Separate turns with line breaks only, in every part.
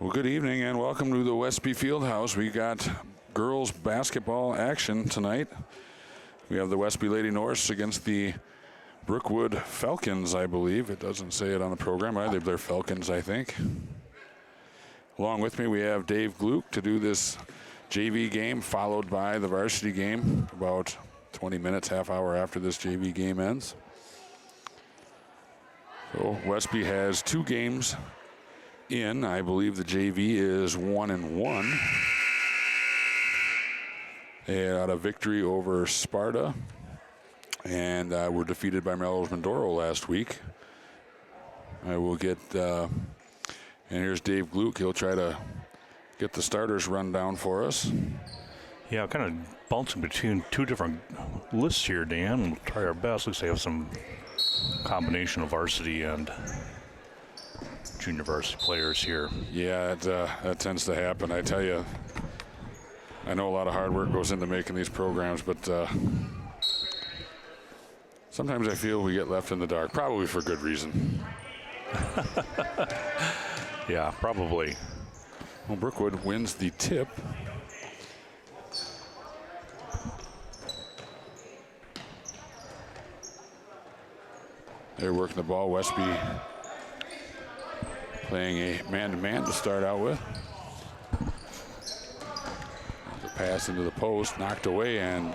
Well, good evening and welcome to the Westby Fieldhouse. We got girls basketball action tonight. We have the Westby Lady Norse against the Brookwood Falcons, I believe. It doesn't say it on the program either. They're Falcons, I think. Along with me, we have Dave Gluck to do this JV game, followed by the varsity game about 20 minutes, half hour after this JV game ends. So Westby has 2 games in. I believe the JV is 1-1. They had a victory over Sparta and were defeated by Melrose Mindoro last week. I will get, and here's Dave Gluck. He'll try to get the starters run down for us.
Yeah, kind of bouncing between 2 different lists here, Dan. We'll try our best. Looks like they have some combination of varsity and junior varsity players here.
Yeah, that tends to happen. I tell you, I know a lot of hard work goes into making these programs, but sometimes I feel we get left in the dark, probably for good reason.
Yeah, probably.
Well, Brookwood wins the tip. They're working the ball. Westby playing a man-to-man to start out with. The pass into the post, knocked away, and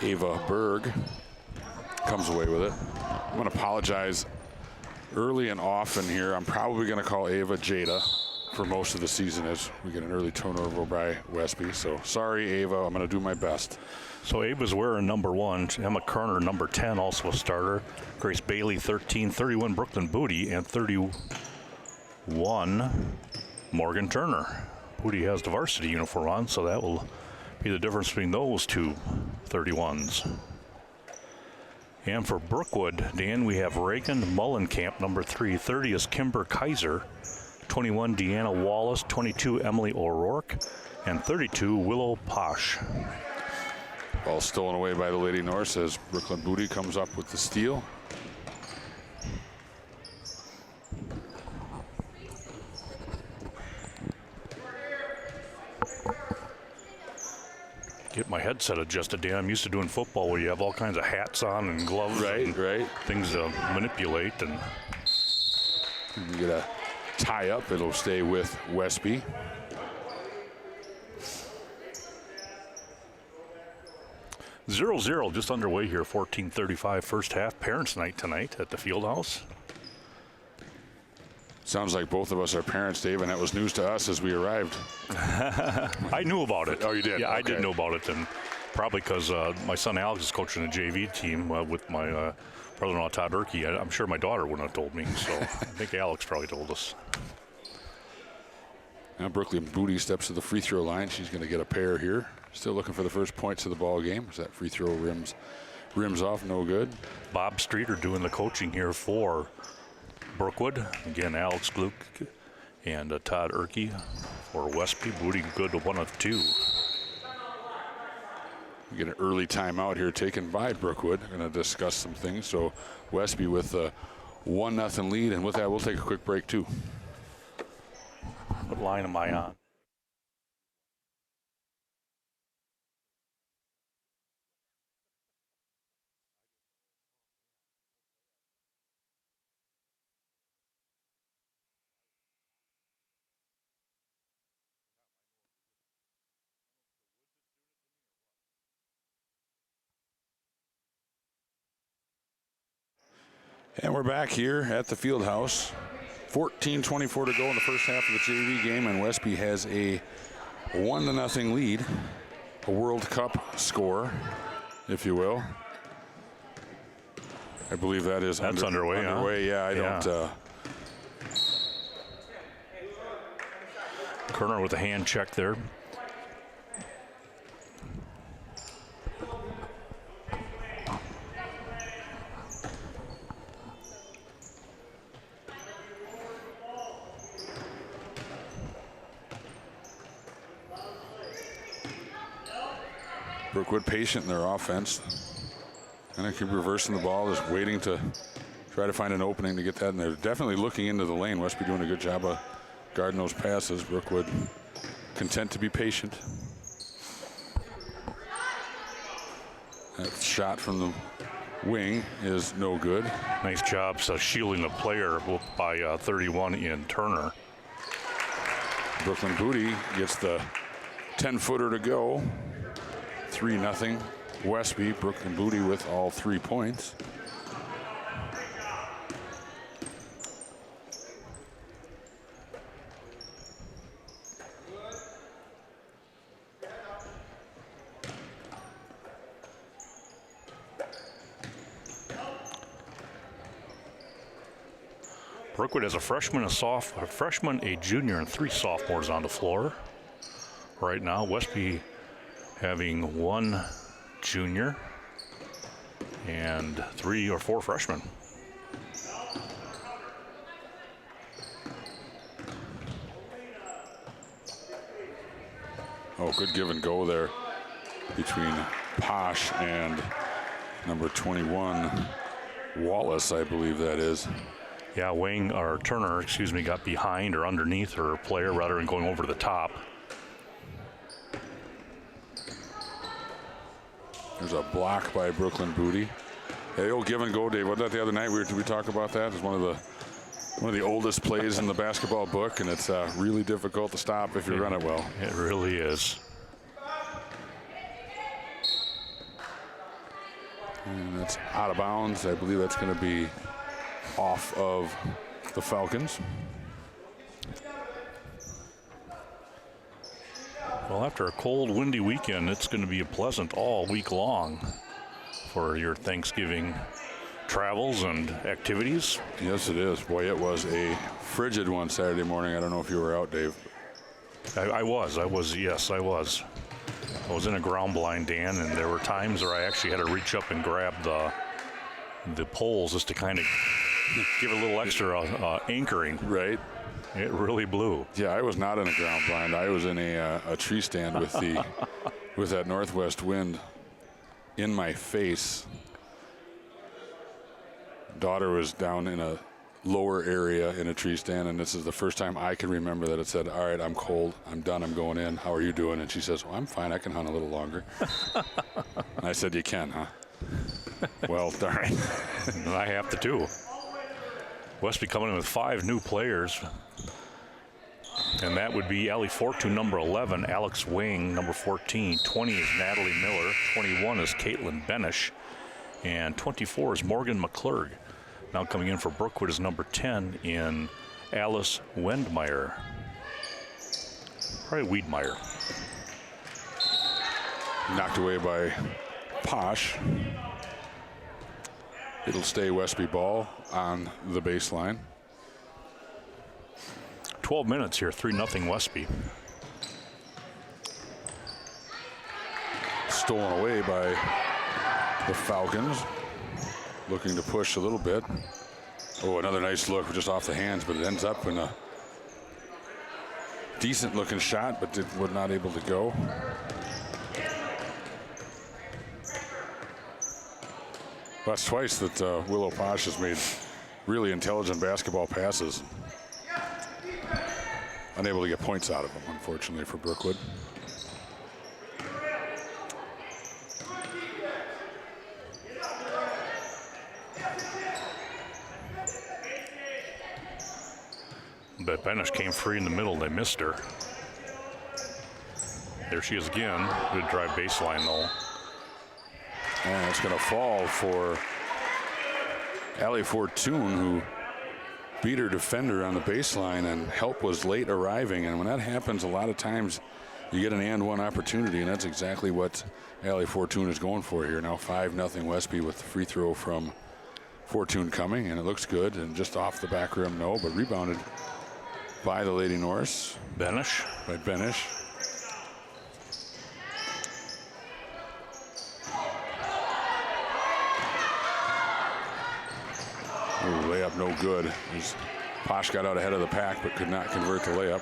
Ava Berg comes away with it. I'm going to apologize early and often here. I'm probably going to call Ava Jada for most of the season as we get an early turnover by Westby. So sorry, Ava. I'm going to do my best.
So Ava's wearing number 1. Emma Kerner, number 10, also a starter. Grace Bailey, 13. 31, Brooklyn Booty, and 31, Morgan Turner. Booty has the varsity uniform on, so that will be the difference between those 2 31s. And for Brookwood, Dan, we have Reagan Mullenkamp, number 3. 30 is Kimber Kaiser. 21, Deanna Wallace. 22, Emily O'Rourke. And 32, Willow Posh.
Ball stolen away by the Lady Norse as Brooklyn Booty comes up with the steal.
Get my headset adjusted, Dan. I'm used to doing football where you have all kinds of hats on and gloves and things to manipulate. And
you get a tie up, it'll stay with Westby.
Zero just underway here, 14:35 first half. Parents' night tonight at the Fieldhouse.
Sounds like both of us are parents, Dave, and that was news to us as we arrived.
I knew about it.
Oh, you did?
Yeah,
okay.
I did know about it, and probably because my son Alex is coaching the JV team with my brother-in-law Todd Erkey. I'm sure my daughter wouldn't have told me, so I think Alex probably told us.
Now Brooklyn Booty steps to the free throw line. She's going to get a pair here. Still looking for the first points of the ball game. As that free throw rims off, no good. Bob
Streeter doing the coaching here for Brookwood. Again, Alex Gluck and Todd Erkey for Westby. Booty good to 1 of 2.
We get an early timeout here taken by Brookwood. We're going to discuss some things. So Westby with a 1-0 lead, and with that, we'll take a quick break too.
What line am I on?
And we're back here at the Fieldhouse. 14:24 to go in the first half of the JV game, and Westby has a 1-0 lead, a World Cup score, if you will. I believe that is
underway. Huh?
Yeah, I don't.
Kerner with a hand check there.
Brookwood patient in their offense. And they keep reversing the ball, just waiting to try to find an opening to get that. And they're definitely looking into the lane. Westby doing a good job of guarding those passes. Brookwood content to be patient. That shot from the wing is no good.
Nice job shielding the player by 31 in Turner.
Brooklyn Booty gets the 10-footer to go. 3-0 Westby. Brooklyn Booty with all 3 points.
Brookwood has a freshman, a junior, and 3 sophomores on the floor. Right now, Westby having 1 junior and 3 or 4 freshmen.
Oh, good give and go there between Posh and number 21, Wallace, I believe that is.
Yeah, Turner, got behind or underneath her player rather than going over to the top.
There's a block by Brooklyn Booty. Yeah, the old give and go, Dave. Wasn't that the other night? Did we talk about that? It's one of the oldest plays in the basketball book, and it's really difficult to stop if you run it well.
It really is.
And that's out of bounds. I believe that's going to be off of the Falcons.
Well, after a cold, windy weekend, it's going to be pleasant all week long for your Thanksgiving travels and activities.
Yes, it is. Boy, it was a frigid one Saturday morning. I don't know if you were out, Dave.
I was. Yes, I was. I was in a ground blind, Dan, and there were times where I actually had to reach up and grab the poles just to kind of give a little extra anchoring.
Right.
It really blew.
Yeah, I was not in a ground blind. I was in a tree stand with with that northwest wind in my face. Daughter was down in a lower area in a tree stand, and this is the first time I can remember that it said, "All right, I'm cold. I'm done. I'm going in. How are you doing?" And she says, "Well, I'm fine. I can hunt a little longer." And I said, "You can, huh?" Well, darn.
I have to too. Westby coming in with 5 new players. And that would be Allie Fortune, number 11, Alex Wing, number 14, 20 is Natalie Miller, 21 is Caitlin Benish, and 24 is Morgan McClurg. Now coming in for Brookwood is number 10 in Alice Wendmeyer. Probably Wiedmeyer.
Knocked away by Posh. It'll stay Westby ball on the baseline.
12 minutes here, 3-0 Westby.
Stolen away by the Falcons. Looking to push a little bit. Oh, another nice look just off the hands, but it ends up in a decent looking shot, but it was not able to go. That's twice that Willow Posh has made really intelligent basketball passes. Unable to get points out of them, unfortunately, for Brookwood.
But Benish came free in the middle. They missed her. There she is again. Good drive baseline, though.
And it's going to fall for Allie Fortune, who beat her defender on the baseline, and help was late arriving. And when that happens, a lot of times you get an and one opportunity, and that's exactly what Allie Fortune is going for here. Now 5-0 Westby with the free throw from Fortune coming, and it looks good. And just off the back rim, no, but rebounded by the Lady Norse.
Benish.
By Benish. Ooh, layup no good. Posh got out ahead of the pack but could not convert the layup.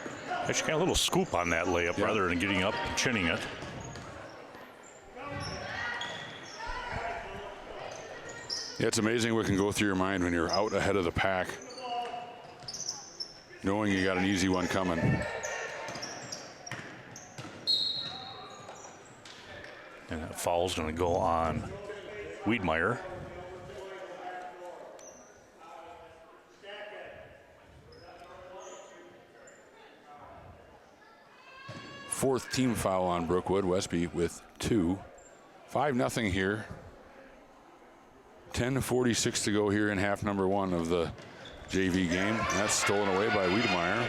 Actually got a little scoop on that layup rather than getting up and chinning it. Yeah,
it's amazing what can go through your mind when you're out ahead of the pack knowing you got an easy one coming.
And that foul's going to go on Wiedmeyer.
Fourth team foul on Brookwood. Westby with 2. 5-0 here. 10:46 to go here in half number 1 of the JV game. That's stolen away by Wiedmeyer.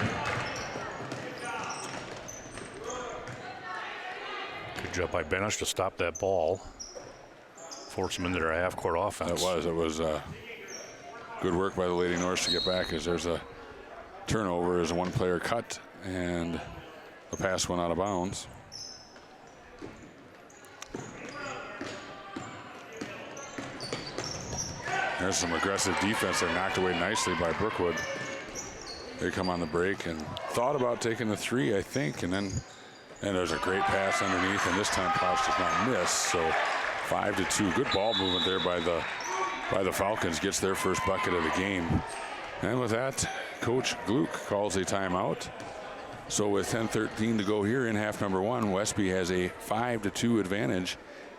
Good job by Benish to stop that ball. Force them into their half-court offense.
It was good work by the Lady Norse to get back, as there's a turnover as one player cut and the pass went out of bounds. There's some aggressive defense there, knocked away nicely by Brookwood. They come on the break and thought about taking the 3, I think, and there's a great pass underneath, and this time Pouch does not miss. So 5-2, good ball movement there by the Falcons, gets their first bucket of the game. And with that, Coach Gluck calls a timeout. So with 10:13 to go here in half number 1, Westby has a 5-2 advantage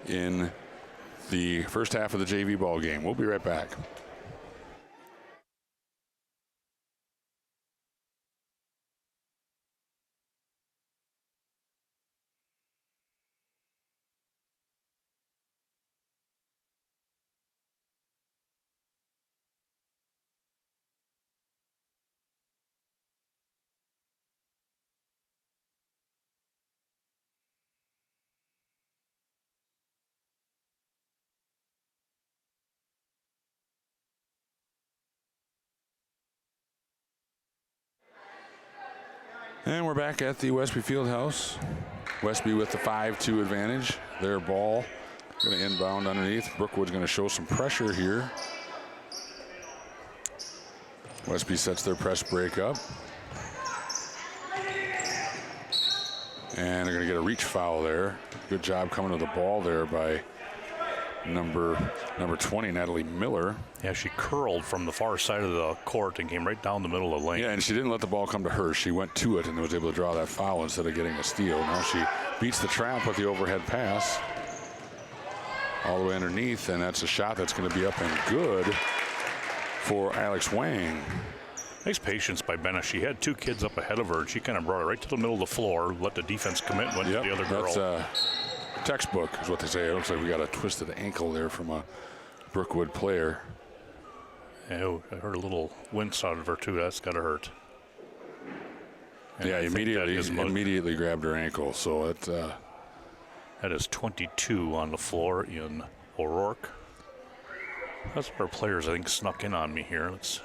in the first half of the JV ball game. We'll be right back. And we're back at the Westby Fieldhouse. Westby with the 5-2 advantage. Their ball going to inbound underneath. Brookwood's going to show some pressure here. Westby sets their press break up. And they're going to get a reach foul there. Good job coming to the ball there by number 20, Natalie Miller.
Yeah, she curled from the far side of the court and came right down the middle of the lane.
Yeah, and she didn't let the ball come to her. She went to it and was able to draw that foul instead of getting a steal. Now she beats the trap with the overhead pass all the way underneath, and that's a shot that's going to be up and good for Alex Wang.
Nice patience by Benish. She had 2 kids up ahead of her, and she kind of brought it right to the middle of the floor, let the defense commit, went to the other girl.
That's textbook is what they say. It looks like we got a twisted ankle there from a Brookwood player.
Yeah, I heard a little wince out of her too. That's got to hurt. And
yeah, immediately grabbed her ankle. So
that is 22 on the floor in O'Rourke. That's where players, I think, snuck in on me here. Let's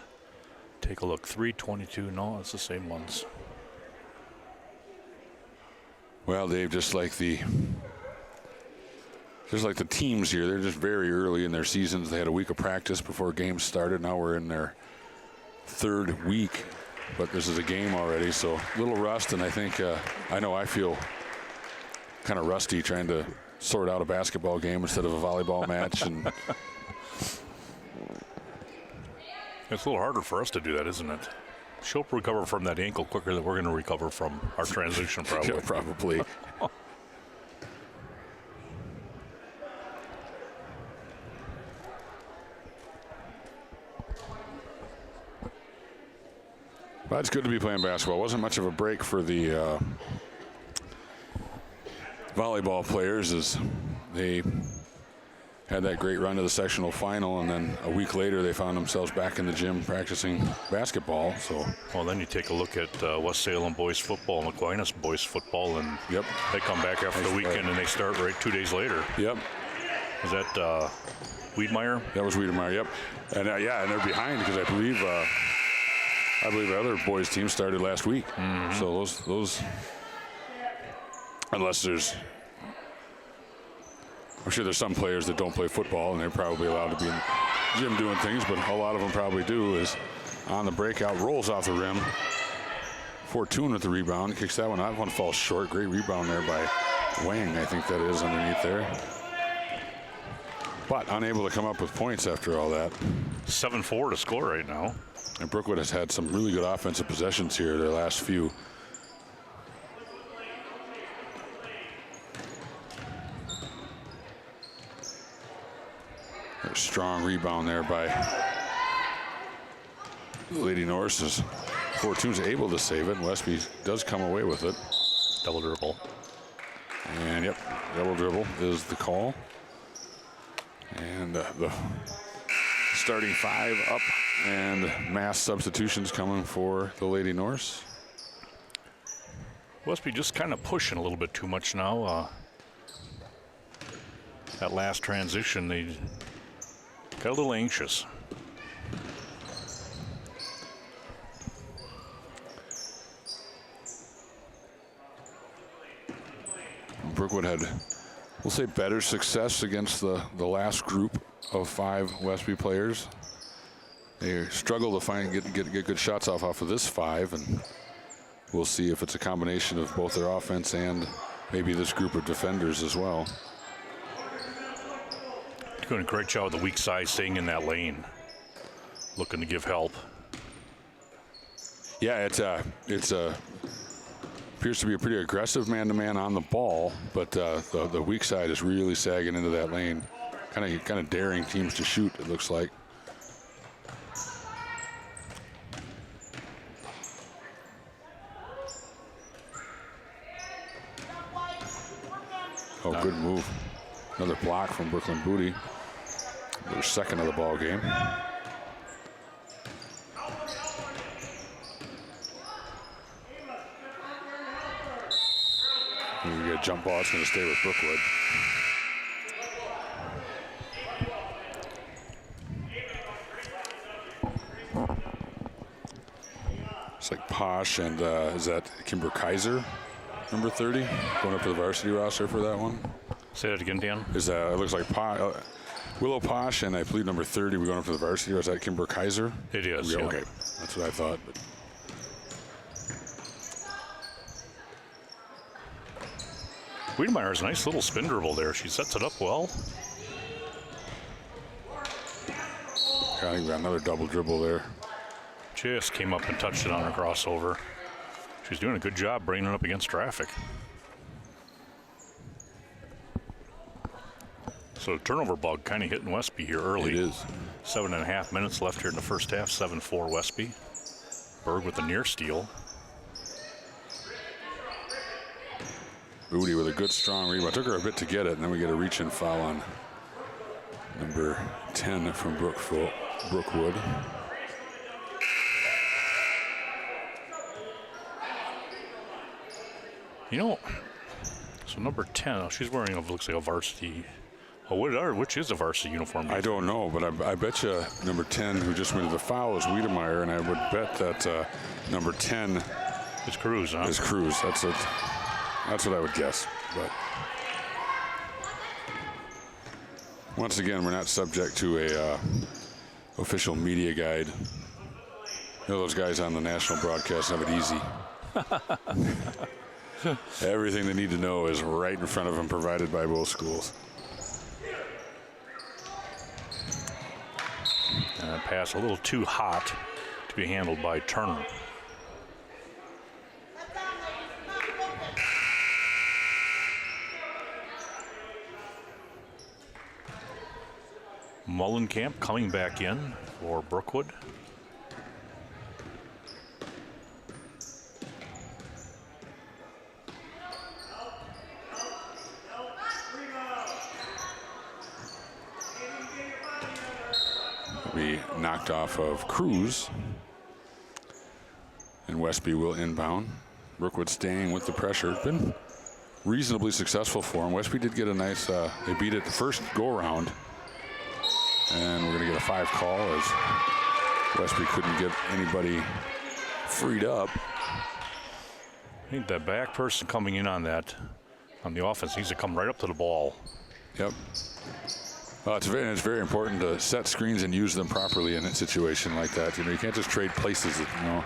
take a look. 3:22. No, it's the same ones.
Well, Dave, just like the teams here, they're just very early in their seasons. They had a week of practice before games started. Now we're in their 3rd week, but this is a game already, so a little rust. And I think I know I feel kind of rusty trying to sort out a basketball game instead of a volleyball match. And
it's a little harder for us to do that, isn't it? She'll recover from that ankle quicker than we're going to recover from our transition, probably.
Yeah, probably. But it's good to be playing basketball. Wasn't much of a break for the volleyball players, as they had that great run to the sectional final, and then a week later they found themselves back in the gym practicing basketball. So,
well, then you take a look at West Salem boys football and Aquinas boys football, and they come back after the weekend and they start right 2 days later.
Yep.
Was that Wiedmeyer?
That was Wiedmeyer. Yep. And and they're behind because I believe the other boys team started last week.
Mm-hmm.
So those, unless there's, I'm sure there's some players that don't play football and they're probably allowed to be in the gym doing things, but a lot of them probably do. Is on the breakout, rolls off the rim. Fortune with the rebound, kicks that one out. One falls short. Great rebound there by Wang, I think that is underneath there. But unable to come up with points after all that.
7-4 to score right now.
And Brookwood has had some really good offensive possessions here, their last few. A strong rebound there by Lady Norse. Fortune's able to save it. Westby does come away with it.
Double dribble.
And yep, double dribble is the call. And the starting 5 up, and mass substitutions coming for the Lady Norse.
Westby just kind of pushing a little bit too much now. That last transition, they got a little anxious.
Brookwood had, we'll say, better success against the last group of 5 Westby players. They struggle to get good shots off of this 5, and we'll see if it's a combination of both their offense and maybe this group of defenders as well.
Doing a great job with the weak side, staying in that lane, looking to give help.
Yeah, it's appears to be a pretty aggressive man-to-man on the ball, but the weak side is really sagging into that lane, kind of daring teams to shoot. It looks like. Oh, good move! Another block from Brooklyn Booty. Their second of the ball game. We get a jump ball. It's going to stay with Brookwood. It's like Posh and is that Kimber Kaiser, number 30, going up to the varsity roster for that one?
Say that again, Dan.
Is that it looks like Willow Posh and I believe number 30. We're going up to the varsity. Or is that Kimber Kaiser?
It is.
Yeah,
Yeah.
okay, that's what I thought. But.
Wiedemeyer's a nice little spin dribble there. She sets it up well.
Got another double dribble there.
Just came up and touched it on her crossover. She's doing a good job bringing it up against traffic. So turnover bug kind of hitting Westby here early.
It is.
7.5 minutes left here in the first half. 7-4 Westby. Berg with the near steal.
Booty with a good strong rebound. Took her a bit to get it, and then we get a reach-in foul on number 10 from Brookwood.
You know, so number 10, oh, she's wearing, looks like a varsity. Oh, which is a varsity uniform?
I don't know, but I bet you number 10, who just went to the foul, is Wiedemeyer, and I would bet that number 10
is Cruz, huh?
Is Cruz. That's what I would guess. But once again, we're not subject to a official media guide. You know, those guys on the national broadcast have it easy. Everything they need to know is right in front of them, provided by both schools.
And that pass a little too hot to be handled by Turner. Mullenkamp coming back in for Brookwood.
Be knocked off of Cruz, and Westby will inbound. Brookwood staying with the pressure. Been reasonably successful for him. Westby did get a nice, they beat it the first go-around, and we're going to get a 5 call as Westby couldn't get anybody freed up.
I think that back person coming in on that, on the offense, needs to come right up to the ball.
Yep. It's very important to set screens and use them properly in a situation like that. You know, you can't just trade places. You know,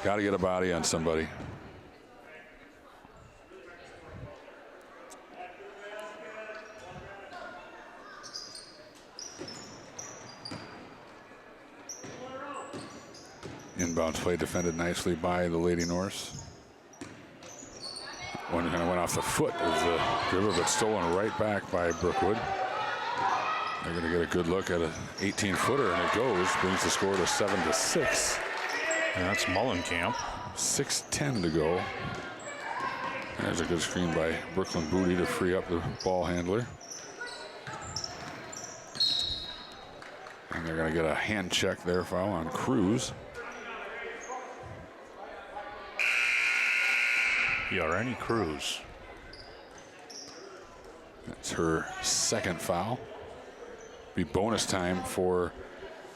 got to get a body on somebody. Inbound play defended nicely by the Lady Norse. One kind of went off the foot of the dribble, but stolen right back by Brookwood. They're going to get a good look at an 18-footer, and it goes. Brings the score to 7-6.
And that's Mullenkamp.
6:10 to go. There's a good screen by Brooklyn Booty to free up the ball handler. And they're going to get a hand check there, foul on Cruz.
Yarani Cruz.
That's her second foul. Be bonus time for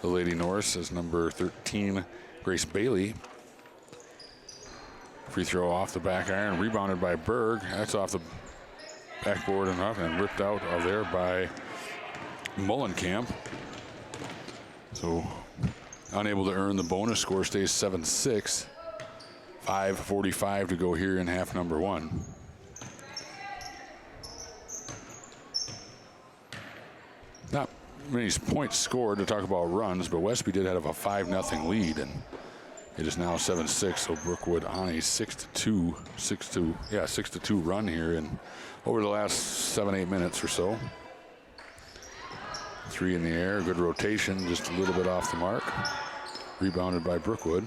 the Lady Norse as number 13, Grace Bailey. Free throw off the back iron, rebounded by Berg. That's off the backboard and up and ripped out of there by Mullenkamp. So unable to earn the bonus. Score stays 7-6. 5:45 to go here in half number one. Not many points scored to talk about runs, but Westby did have a 5-0 lead, and it is now 7-6. So Brookwood on a 6-2 run here in over the last 7-8 minutes or so. 3 in the air, good rotation, just a little bit off the mark. Rebounded by Brookwood.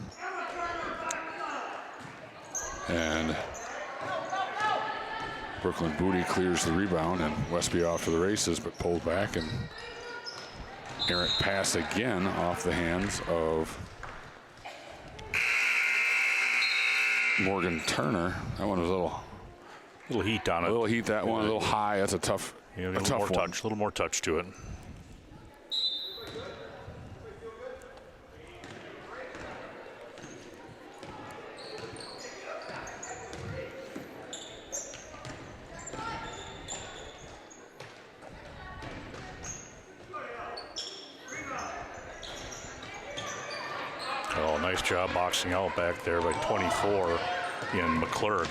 And Brooklyn Booty clears the rebound, and Westby off to the races, but pulled back, and errant pass again off the hands of Morgan Turner. That one was a little
heat on it.
A little heat, that one, a little high. That's a tough,
Yeah,
a tough one.
A little more touch to it. Oh, nice job boxing out back there by 24 in McClurg.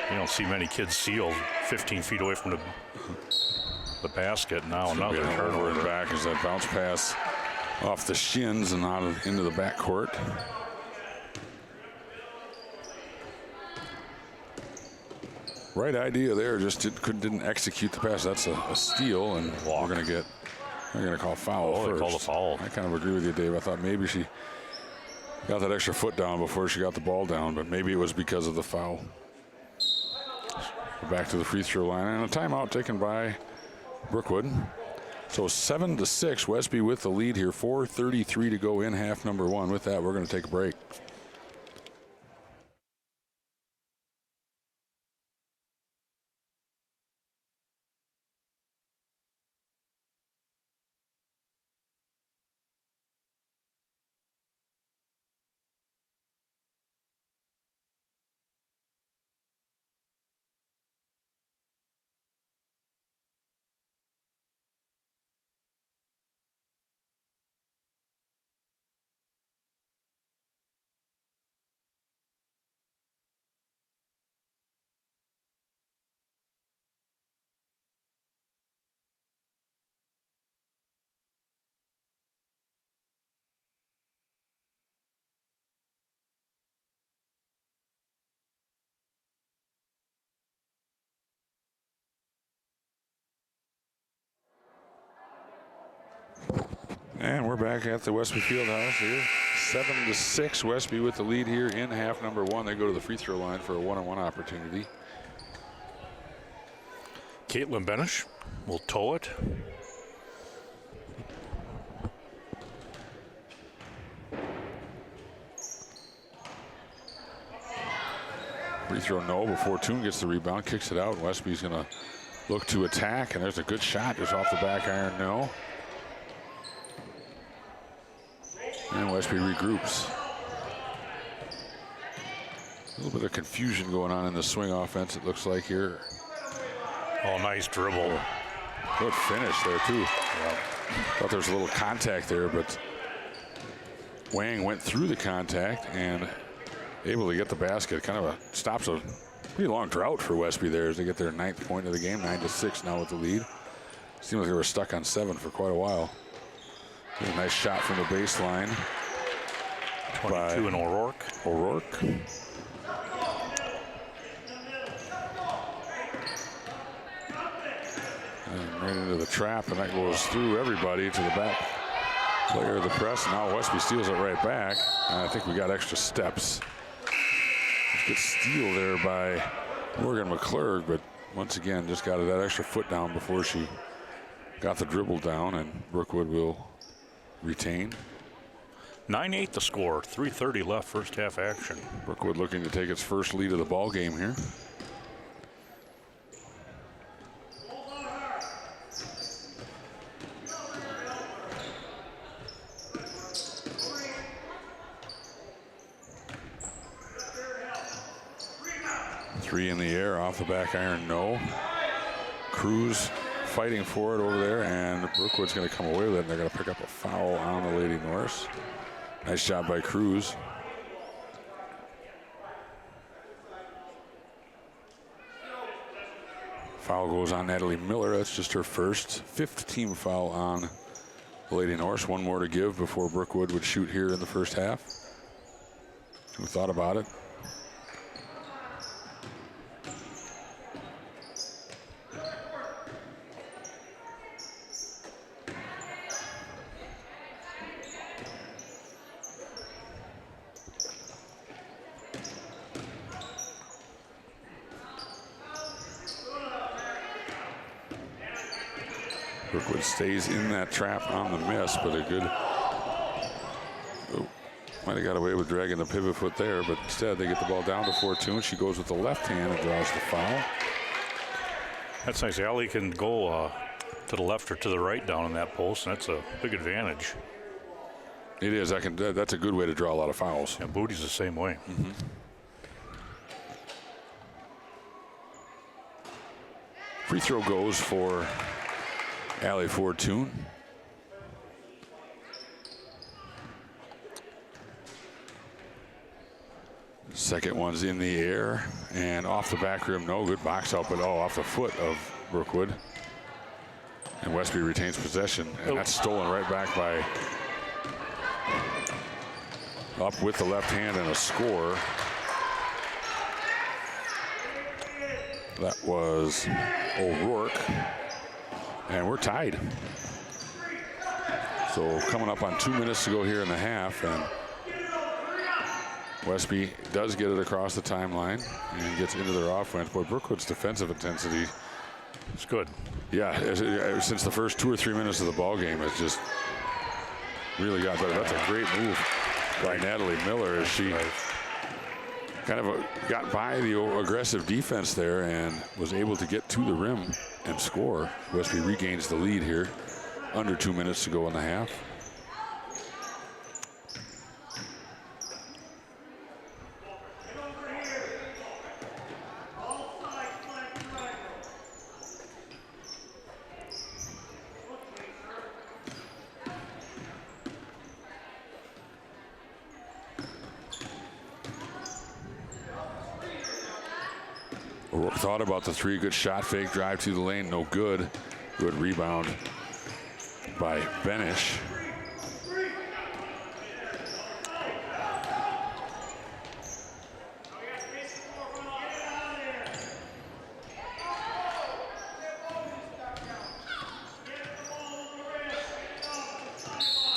You don't see many kids seal 15 feet away from the basket. Now another
turnover
turnover.
back as that bounce pass off the shins and out into the backcourt. Right idea there, just didn't execute the pass. That's a steal, and we're going to call foul first.
They call the foul.
I kind of agree with you, Dave. I thought maybe she got that extra foot down before she got the ball down, but maybe it was because of the foul. Back to the free throw line, and a timeout taken by Brookwood. So 7-6, Westby with the lead here. 4:33 to go in half number one. With that, we're going to take a break. And we're back at the Westby Fieldhouse here. 7-6, Westby with the lead here in half number one. They go to the free throw line for a one-on-one opportunity.
Caitlin Benish will tow it.
Free throw no before Toon gets the rebound, kicks it out. Westby's going to look to attack, and there's a good shot just off the back iron, no. And Westby regroups. A little bit of confusion going on in the swing offense, it looks like here.
Oh, nice dribble.
Good finish there, too. Yeah. Thought there was a little contact there, but Wang went through the contact and able to get the basket. Kind of stops a pretty long drought for Westby there as they get their 9th point of the game, 9-6 now with the lead. Seemed like they were stuck on 7 for quite a while. There's a nice shot from the baseline.
22 in O'Rourke.
O'Rourke. And right into the trap, and that goes through everybody to the back player of the press. Now Westby steals it right back. And I think we got extra steps. Good steal there by Morgan McClurg, but once again, just got that extra foot down before she got the dribble down, and Brookwood will retain.
9-8 the score, 3:30 left, first half action.
Brookwood looking to take its first lead of the ball game here. Three in the air, off the back iron, no. Cruz fighting for it over there, and Brookwood's going to come away with it, and they're going to pick up a foul on the Lady Norse. Nice job by Cruz. Foul goes on Natalie Miller. That's just her fifth team foul on the Lady Norse. One more to give before Brookwood would shoot here in the first half. Who thought about it? Brookwood stays in that trap on the miss, but a good, might have got away with dragging the pivot foot there, but instead they get the ball down to Fortune. She goes with the left hand and draws the foul.
That's nice. Allie can go to the left or to the right down in that post, and that's a big advantage.
It is. That's a good way to draw a lot of fouls.
And Booty's the same way.
Mm-hmm. Free throw goes for Allie Fortune. Second one's in the air and off the back rim. No good box out, but off the foot of Brookwood. And Westby retains possession, and that's stolen right back by up with the left hand and a score. That was O'Rourke. And we're tied. So coming up on 2 minutes to go here in the half, and Westby does get it across the timeline and gets into their offense. Boy, Brookwood's defensive intensity
is good.
Yeah, since the first 2 or 3 minutes of the ball game, it's just really got better. That's a great move by Natalie Miller as she kind of got by the aggressive defense there and was able to get to the rim and score. Westby regains the lead here. Under 2 minutes to go in the half. Thought about the three. Good shot fake, drive to the lane, no good. Good rebound by Benish.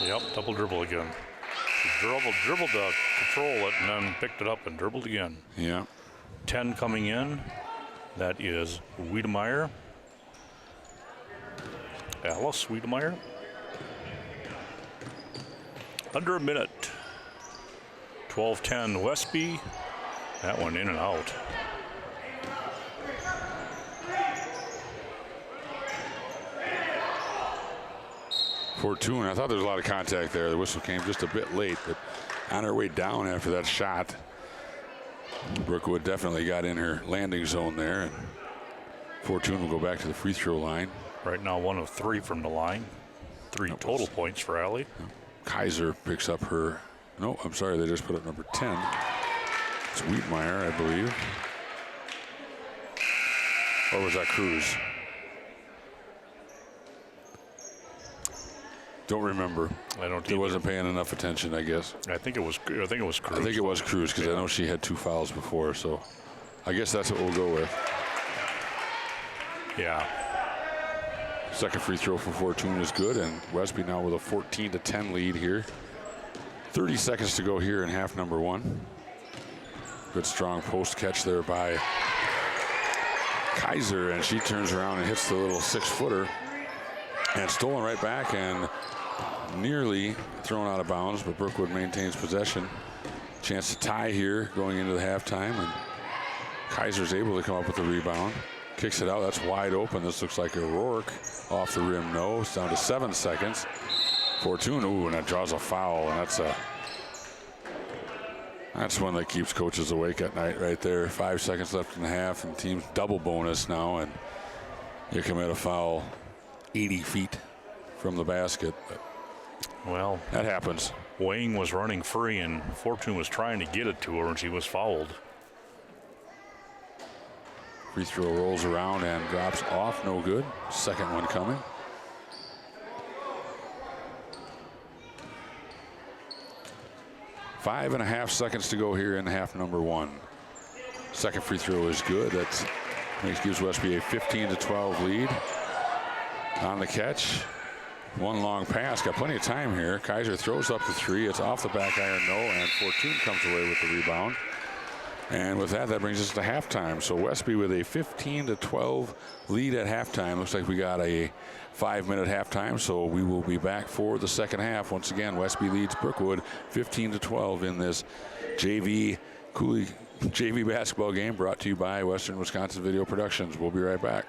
Yep, double dribble again. She dribbled to control it and then picked it up and dribbled again.
Yeah.
10 coming in. That is Wiedemeyer. Alice Wiedemeyer. Under a minute. 12-10 Westby. That one in and out.
Fortune, I thought there was a lot of contact there. The whistle came just a bit late, but on her way down after that shot, Brookwood definitely got in her landing zone there, and Fortune will go back to the free throw line.
Right now 1 of 3 from the line. 3 total points for Allie.
Kaiser picks up her, no, I'm sorry, they just put up number 10. It's Wiedemeyer, I believe. Or was that Cruz? Don't remember.
I don't.
They wasn't paying enough attention, I guess.
I think it was Cruz.
I think it was Cruz because I know she had 2 fouls before. So I guess that's what we'll go with.
Yeah.
Second free throw for Fortune is good, and Westby now with a 14-10 lead here. 30 seconds to go here in half number 1. Good strong post catch there by Kaiser, and she turns around and hits the little 6-footer, and stolen right back and nearly thrown out of bounds, but Brookwood maintains possession. Chance to tie here going into the halftime, and Kaiser's able to come up with the rebound. Kicks it out. That's wide open. This looks like O'Rourke off the rim. No, it's down to 7 seconds. Fortune, ooh, and that draws a foul, and that's one that keeps coaches awake at night right there. 5 seconds left in the half, and team's double bonus now, and you commit a foul 80 feet from the basket.
Well,
that happens.
Wayne was running free, and Fortune was trying to get it to her, and she was fouled.
Free throw rolls around and drops off, no good. Second one coming. Five and a half seconds to go here in half number 1. Second free throw is good. That gives Westby a 15-12 lead. On the catch, one long pass. Got plenty of time here. Kaiser throws up the 3. It's off the back iron, no, and Fortune comes away with the rebound. And with that brings us to halftime. So Westby with a 15-12 lead at halftime. Looks like we got a 5-minute halftime, so we will be back for the second half. Once again, Westby leads Brookwood 15-12 in this JV basketball game, brought to you by Western Wisconsin Video Productions. We'll be right back.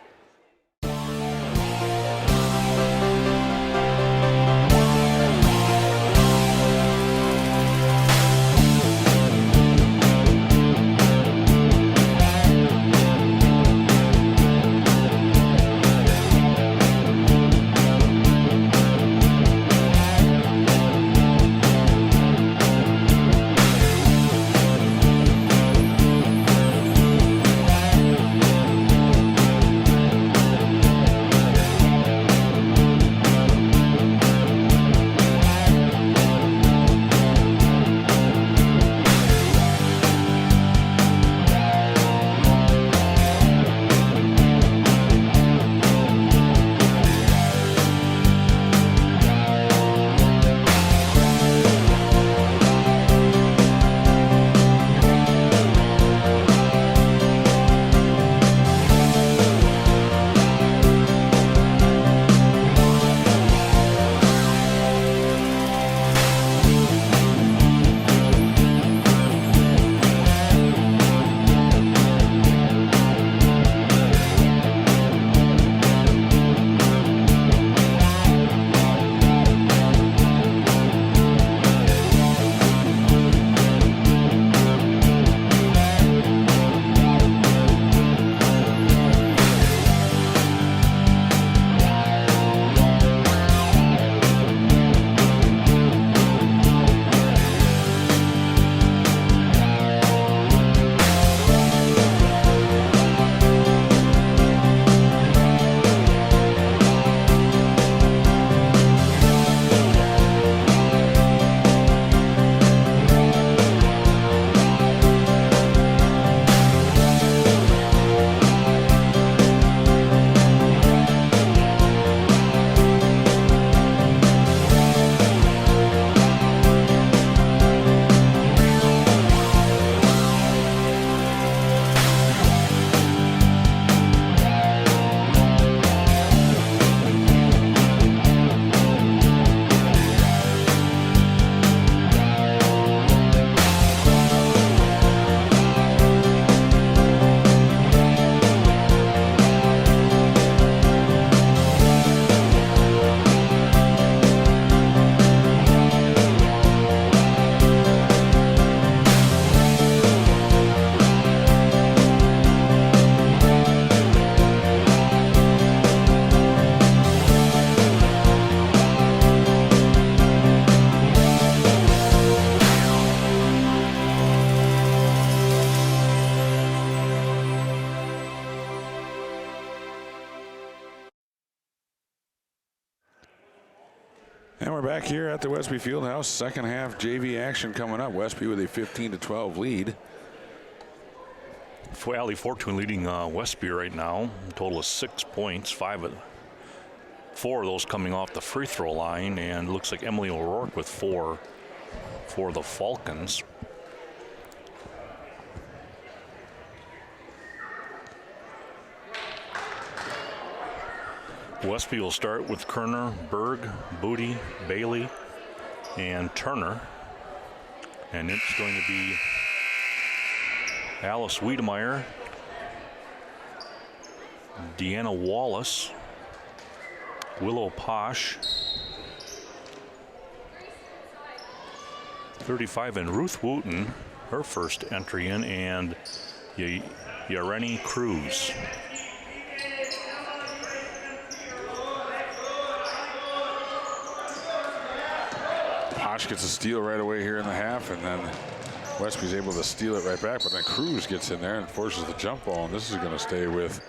we're back here at the Westby Fieldhouse. Second half JV action coming up. Westby with a 15-12 lead.
Valley Fortune leading Westby right now. A total of 6 points. 4 of those coming off the free throw line, and looks like Emily O'Rourke with 4 for the Falcons. Westby will start with Kerner, Berg, Booty, Bailey, and Turner. And it's going to be Alice Wiedemeyer, Deanna Wallace, Willow Posh, 35, and Ruth Wooten, her first entry in, and Yareni Cruz.
Posh gets a steal right away here in the half, and then Westby's able to steal it right back, but then Cruz gets in there and forces the jump ball, and this is going to stay with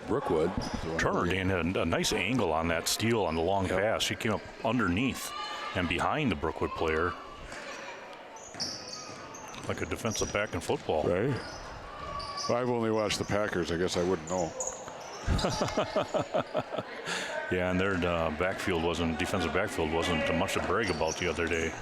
Brookwood.
Turner had a nice angle on that steal on the long pass. She came up underneath and behind the Brookwood player, like a defensive back in football.
Right. Well, I've only watched the Packers. I guess I wouldn't know.
Yeah, and their defensive backfield wasn't much to brag about the other day.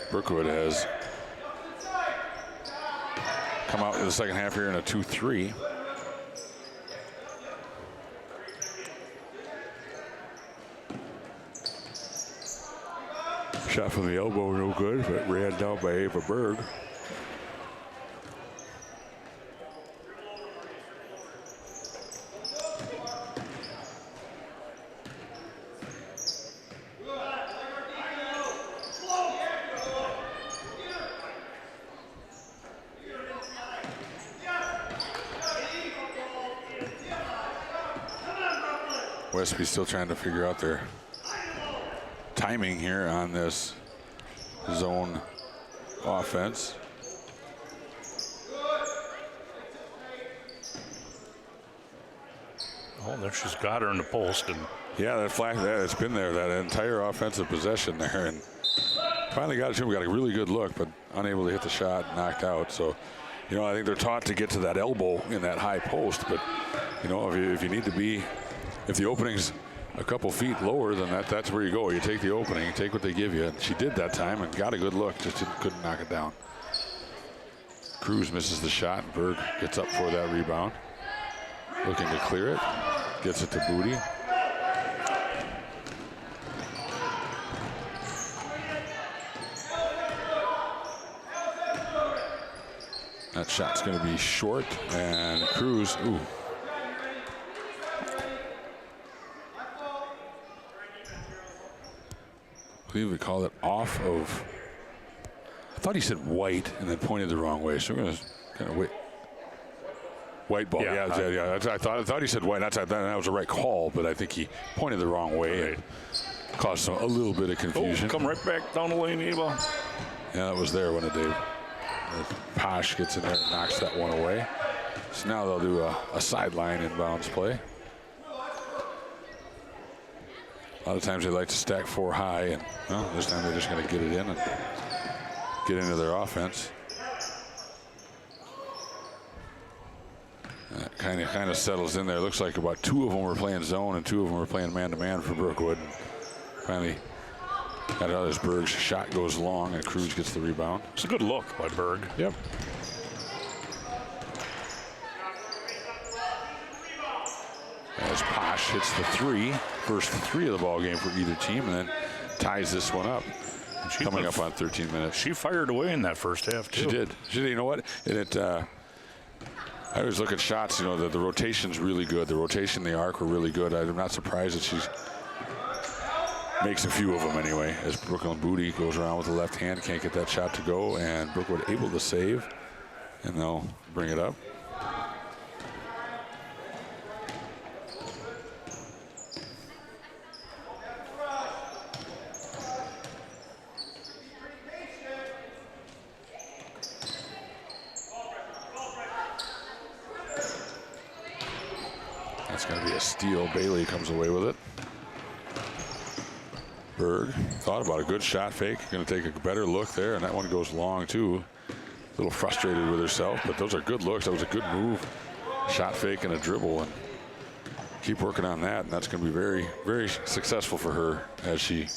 Brookwood has come out in the second half here in a 2-3. Shot from the elbow, no good, but ran down by Ava Berg. Westby still trying to figure out their timing here on this zone offense.
Oh, there she's got her in the post. And
yeah, that flag, it's been there, that entire offensive possession there, and finally got it to him. Got a really good look, but unable to hit the shot, knocked out. So, you know, I think they're taught to get to that elbow in that high post, but, you know, if you need to be, if the opening's a couple feet lower than that, that's where you go. You take the opening, you take what they give you. And she did that time and got a good look, just couldn't knock it down. Cruz misses the shot. Berg gets up for that rebound. Looking to clear it. Gets it to Booty. That shot's going to be short, and Cruz, ooh. I believe we called it off of, I thought he said white and then pointed the wrong way. So we're going to kind of wait. White ball, yeah. I thought he said white. That was the right call, but I think he pointed the wrong way. Right. And caused a little bit of confusion.
Oh, come right back down the lane, Eva.
Yeah, that was there when it Posh gets in there and knocks that one away. So now they'll do a sideline inbounds play. A lot of times they like to stack 4 high, and well, this time they're just going to get it in and get into their offense. That kind of settles in there. Looks like about 2 of them were playing zone and 2 of them were playing man-to-man for Brookwood. Finally got out as Berg's shot goes long and Cruz gets the rebound.
It's a good look by Berg.
Yep. As Posh hits the 3, first 3 of the ball game for either team, and then ties this one up. Coming up on 13 minutes.
She fired away in that first half, too.
She did. You know what? And I always look at shots, you know, the rotation's really good. The rotation, the arc were really good. I'm not surprised that she makes a few of them anyway. As Brooklyn Booty goes around with the left hand, can't get that shot to go, and Brookwood able to save, and they'll bring it up. That's going to be a steal. Bailey comes away with it. Berg thought about a good shot fake. Going to take a better look there, and that one goes long too. A little frustrated with herself, but those are good looks. That was a good move. Shot fake and a dribble, and keep working on that. And that's going to be very, very successful for her as she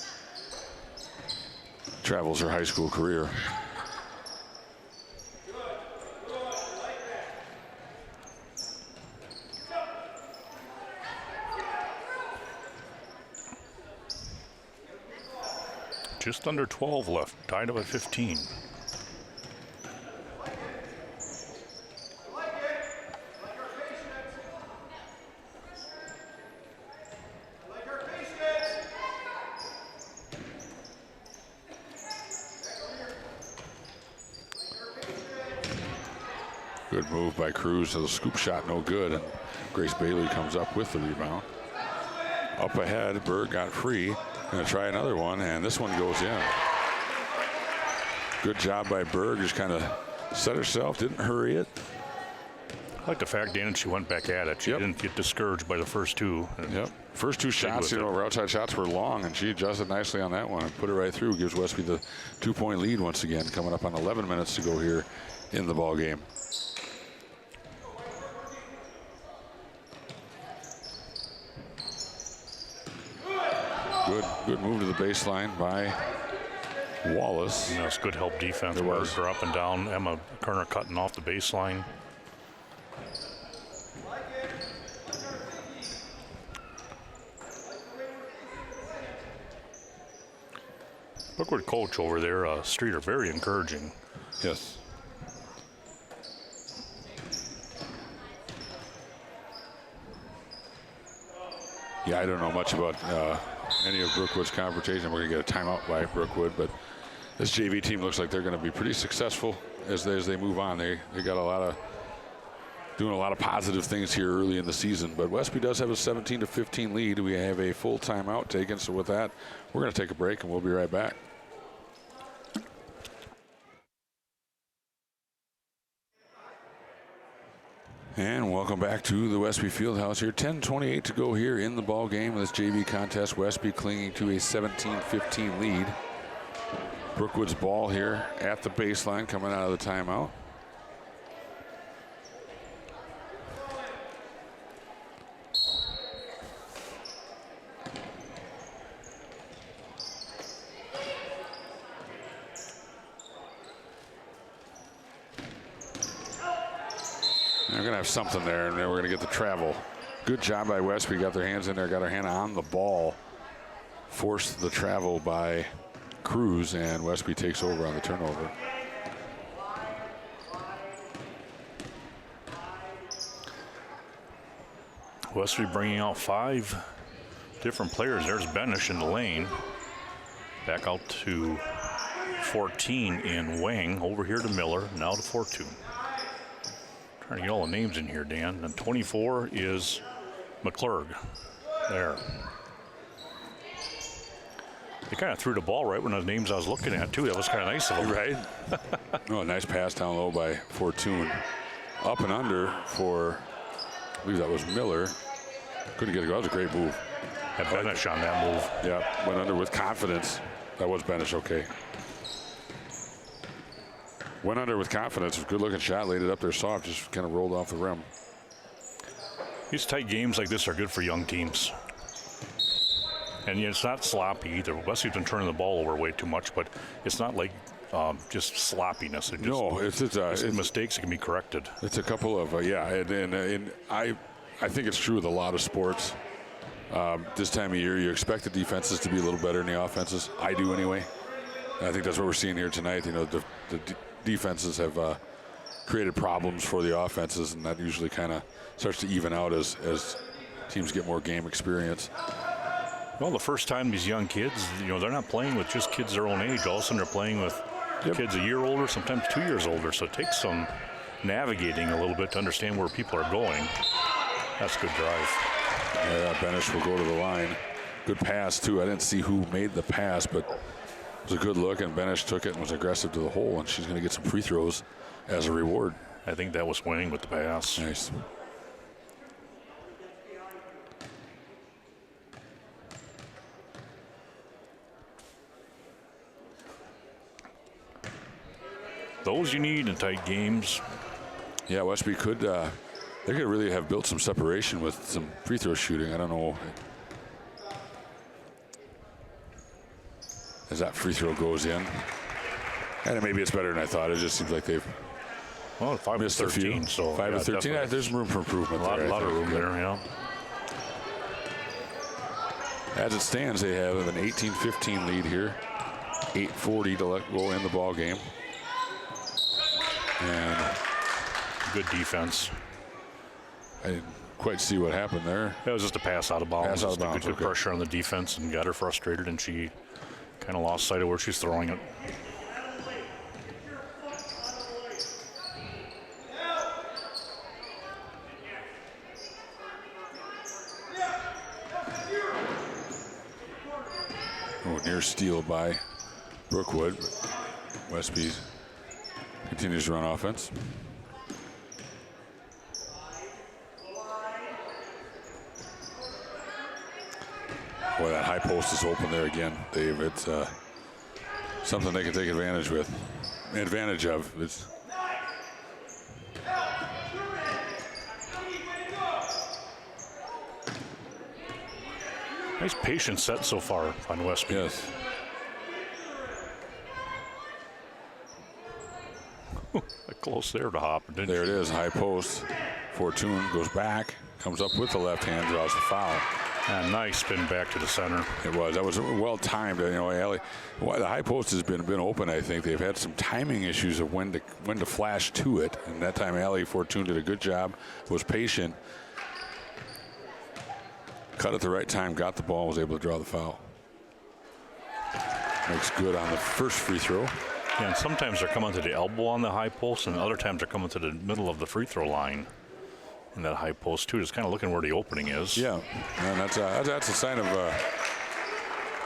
travels her high school career.
Just under 12 left, tied up at 15.
Good move by Cruz. So the scoop shot no good, and Grace Bailey comes up with the rebound. Up ahead, Berg got free. Going to try another one, and this one goes in. Good job by Berg. Just kind of set herself, didn't hurry it.
I like the fact, Dan, she went back at it. She didn't get discouraged by the first two.
Yep. First two shots, her outside shots were long, and she adjusted nicely on that one and put it right through. Gives Westby the 2-point lead once again, coming up on 11 minutes to go here in the ball game. Good move to the baseline by Wallace.
You know, it's good help defense. Her up and down. Emma Kerner cutting off the baseline. Brookwood coach over there, Streeter, very encouraging.
Yes. Yeah, I don't know much about any of Brookwood's confrontation. We're going to get a timeout by Brookwood, but this JV team looks like they're going to be pretty successful as they move on. They got doing a lot of positive things here early in the season, but Westby does have a 17-15 lead. We have a full timeout taken, so with that, we're going to take a break and we'll be right back. And welcome back to the Westby Fieldhouse here. 10:28 to go here in the ball game of this JV contest. Westby clinging to a 17-15 lead. Brookwood's ball here at the baseline coming out of the timeout. They're going to have something there, and then we're going to get the travel. Good job by Westby. Got their hands in there, got their hand on the ball. Forced the travel by Cruz, and Westby takes over on the turnover.
Westby bringing out 5 different players. There's Benish in the lane. Back out to 14 in Wang. Over here to Miller. Now to Fortune. Trying to get all the names in here, Dan. And 24 is McClurg. There. They kind of threw the ball right when those names I was looking at, too. That was kind of nice of them.
Right? Oh, a nice pass down low by Fortune. Up and under for, I believe that was Miller. Couldn't get it. That was a great move.
Had Benish on that move.
Yeah, went under with confidence. That was Benish, okay. Went under with confidence. Good looking shot, laid it up there soft, just kind of rolled off the rim.
These tight games like this are good for young teams. And it's not sloppy either. Westby's been turning the ball over way too much, but it's not like just sloppiness. It's mistakes that can be corrected.
It's a couple of, and I think it's true with a lot of sports. This time of year, you expect the defenses to be a little better than the offenses. I do anyway. And I think that's what we're seeing here tonight. You know, the defenses have created problems for the offenses, and that usually kind of starts to even out as teams get more game experience.
Well, the first time these young kids, you know, they're not playing with just kids their own age. All of a sudden they're playing with kids a year older, sometimes 2 years older. So it takes some navigating a little bit to understand where people are going. That's a good drive.
Yeah, Benish will go to the line. Good pass, too. I didn't see who made the pass, but it was a good look, and Benish took it and was aggressive to the hole, and she's going to get some free throws as a reward.
I think that was winning with the pass.
Nice.
those you need in tight games.
Yeah, Westby could, they could really have built some separation with some free throw shooting. I don't know. As that free throw goes in. And maybe it's better than I thought. It just seems like they've
missed
5 of 13.
a few. So
5 of 13. Yeah, there's room for improvement.
A lot of room there, yeah.
As it stands, they have an 18-15 lead here. 8:40 to go in the ball game. And
good defense.
I didn't quite see what happened there.
It was just a pass out of bounds.
Pass out of bounds.
Good pressure on the defense and got her frustrated, and she kind of lost sight of where she's throwing it.
Near steal by Brookwood. Westby continues to run offense. Boy, that high post is open there again, Dave. It's something they can take advantage of. It's
nice patient set so far on Westby.
yes.
Close there to hop.
There it is, high post. Fortune goes back, comes up with the left hand, draws the foul.
And nice spin back to the center.
It was. That was well timed. You know, Allie, the high post has been open. I think they've had some timing issues of when to flash to it, and that time Allie Fortune did a good job. Was patient, cut at the right time, got the ball, was able to draw the foul. Makes good on the first free throw.
Yeah, and sometimes they're coming to the elbow on the high post, and other times they're coming to the middle of the free throw line. In that high post too, just kind of looking where the opening is.
Yeah, and that's a sign of. I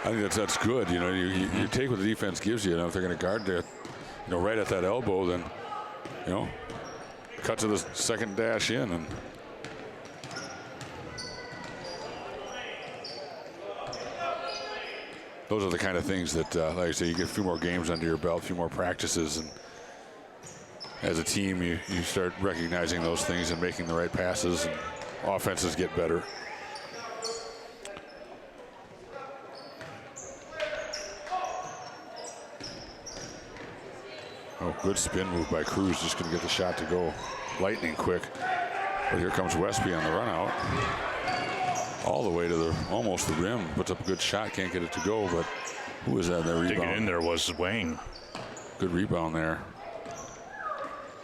think that's good. You know, you take what the defense gives you. You know, if they're going to guard there, you know, right at that elbow, then, you know, cut to the second dash in, and those are the kind of things that, like I say, you get a few more games under your belt, a few more practices, and as a team, you start recognizing those things and making the right passes, and offenses get better. Oh, good spin move by Cruz, just going to get the shot to go lightning quick. But here comes Westby on the run out. All the way to almost the rim, puts up a good shot, can't get it to go, but who was that? That rebound?
Digging in there was Wang.
Good rebound there.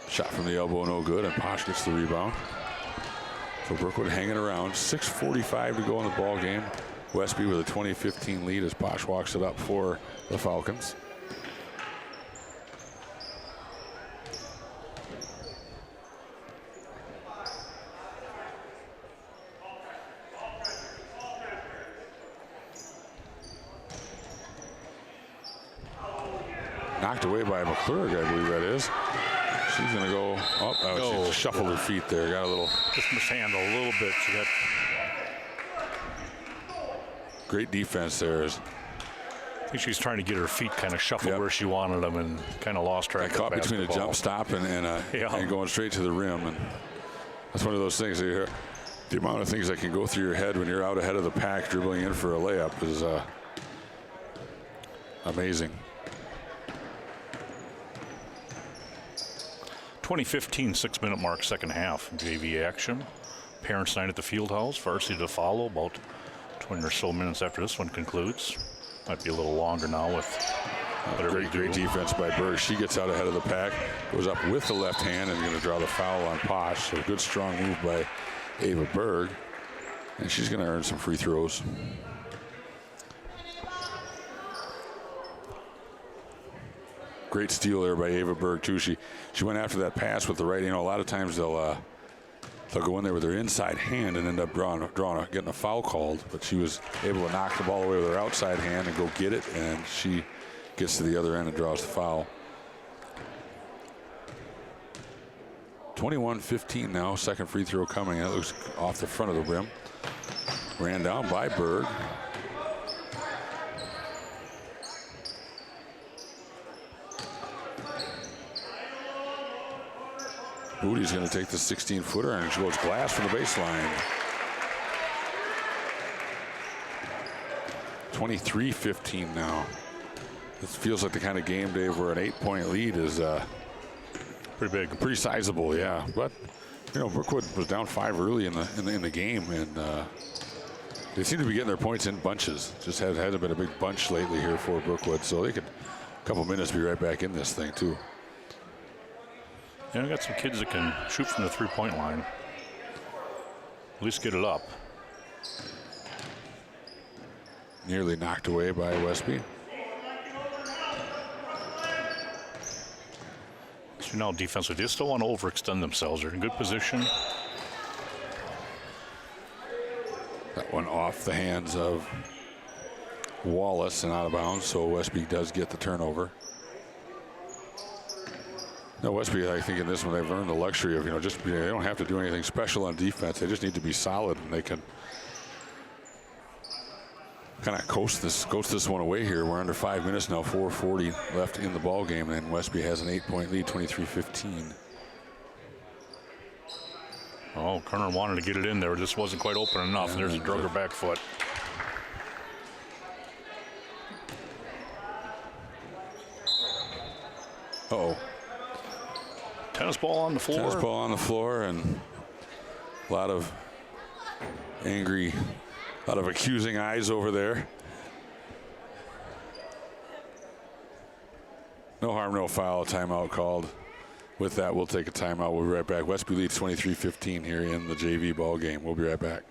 Shot from the elbow, no good, and Posh gets the rebound. So Brookwood hanging around. 6:45 to go in the ball game. Westby with a 20-15 lead as Posh walks it up for the Falcons. Knocked away by McClurg, I believe that is. She's going to go up. Oh, she shuffled her feet there. Got a little.
Just mishandled a little bit. She got
great defense there.
I think she's trying to get her feet kind of shuffled where she wanted them and kind of lost track.
I caught between a jump stop and going straight to the rim. And that's one of those things. The amount of things that can go through your head when you're out ahead of the pack dribbling in for a layup is amazing.
2015 6-minute mark, second half, JV action. Parents' night at the field house. Varsity to follow about 20 or so minutes after this one concludes. Might be a little longer now with whatever
Great defense by Berg. She gets out ahead of the pack, goes up with the left hand and going to draw the foul on Posh. So good strong move by Ava Berg. And she's going to earn some free throws. Great steal there by Ava Berg too. She went after that pass with the right. You know, a lot of times they'll go in there with their inside hand and end up getting a foul called. But she was able to knock the ball away with her outside hand and go get it, and she gets to the other end and draws the foul. 21-15 now. Second free throw coming. That looks off the front of the rim. Ran down by Berg. Booty's going to take the 16-footer and she goes glass from the baseline. 23-15 now. This feels like the kind of game, Dave, where an 8-point lead is
pretty big,
pretty sizable, yeah. But you know, Brookwood was down 5 early in the game, and they seem to be getting their points in bunches. Just hasn't been a big bunch lately here for Brookwood, so they could a couple minutes be right back in this thing too.
Yeah, we got some kids that can shoot from the 3-point line. At least get it up.
Nearly knocked away by Westby.
So now defensively, they still want to overextend themselves. They're in good position.
That one off the hands of Wallace and out of bounds, so Westby does get the turnover. No, Westby, I think in this one they've earned the luxury of, you know, just they don't have to do anything special on defense. They just need to be solid, and they can kind of coast this one away here. We're under 5 minutes now, 4:40 left in the ball game, and Westby has an 8-point lead, 23-15.
Oh, Kerner wanted to get it in there. Just wasn't quite open enough. And there's a Drugger back foot.
Uh-oh.
Tennis ball on the floor.
Tennis ball on the floor, and a lot of angry, a lot of accusing eyes over there. No harm, no foul. Timeout called. With that, we'll take a timeout. We'll be right back. Westby leads 23-15 here in the JV ball game. We'll be right back.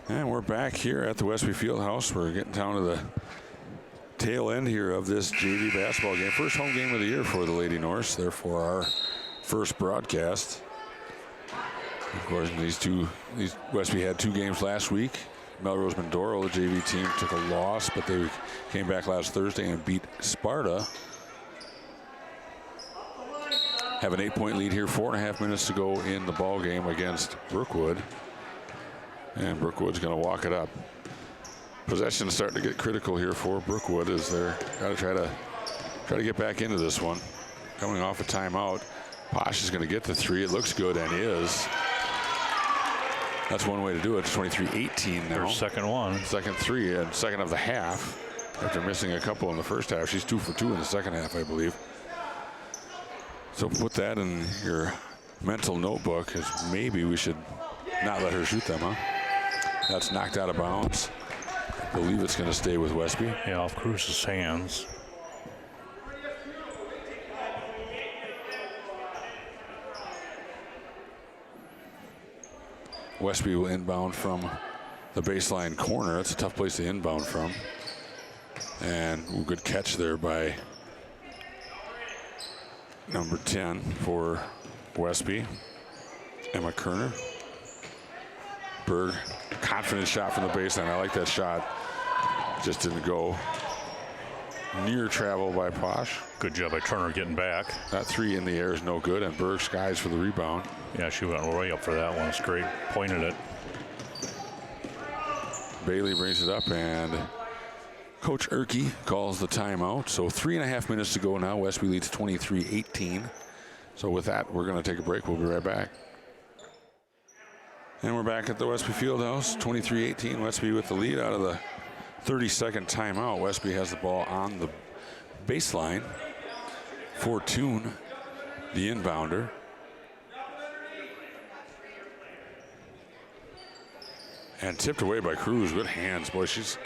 And we're back here at the Westby Fieldhouse. We're getting down to the tail end here of this JV basketball game. First home game of the year for the Lady Norse, therefore our first broadcast. Of course, Westby had 2 games last week. Melrose Mindoro, the JV team, took a loss, but they came back last Thursday and beat Sparta. Have an 8-point lead here, 4.5 minutes to go in the ball game against Brookwood. And Brookwood's going to walk it up. Possession is starting to get critical here for Brookwood as they're got to try to get back into this one. Coming off a timeout, Posh is going to get the 3. It looks good and is. That's one way to do it. It's 23-18 now.
Her second one.
Second 3 and second of the half. After missing a couple in the first half, she's 2 for 2 in the second half, I believe. So put that in your mental notebook, as maybe we should not let her shoot them, huh? That's knocked out of bounds. I believe it's going to stay with Westby.
Yeah, off Cruz's hands.
Westby will inbound from the baseline corner. That's a tough place to inbound from. And good catch there by number 10 for Westby, Emma Kerner. Berg, confident shot from the baseline. I like that shot. Just didn't go. Near travel by Posh.
Good job by Turner getting back.
That 3 in the air is no good, and Berg skies for the rebound.
Yeah, she went way up for that one. It's great. Pointed it.
Bailey brings it up, and Coach Erke calls the timeout. So 3.5 minutes to go now. Westby leads 23-18. So with that, we're going to take a break. We'll be right back. And we're back at the Westby Fieldhouse. 23-18. Westby with the lead out of the 30-second timeout. Westby has the ball on the baseline. Fortune, the inbounder. And tipped away by Cruz. Good hands. Boy, she's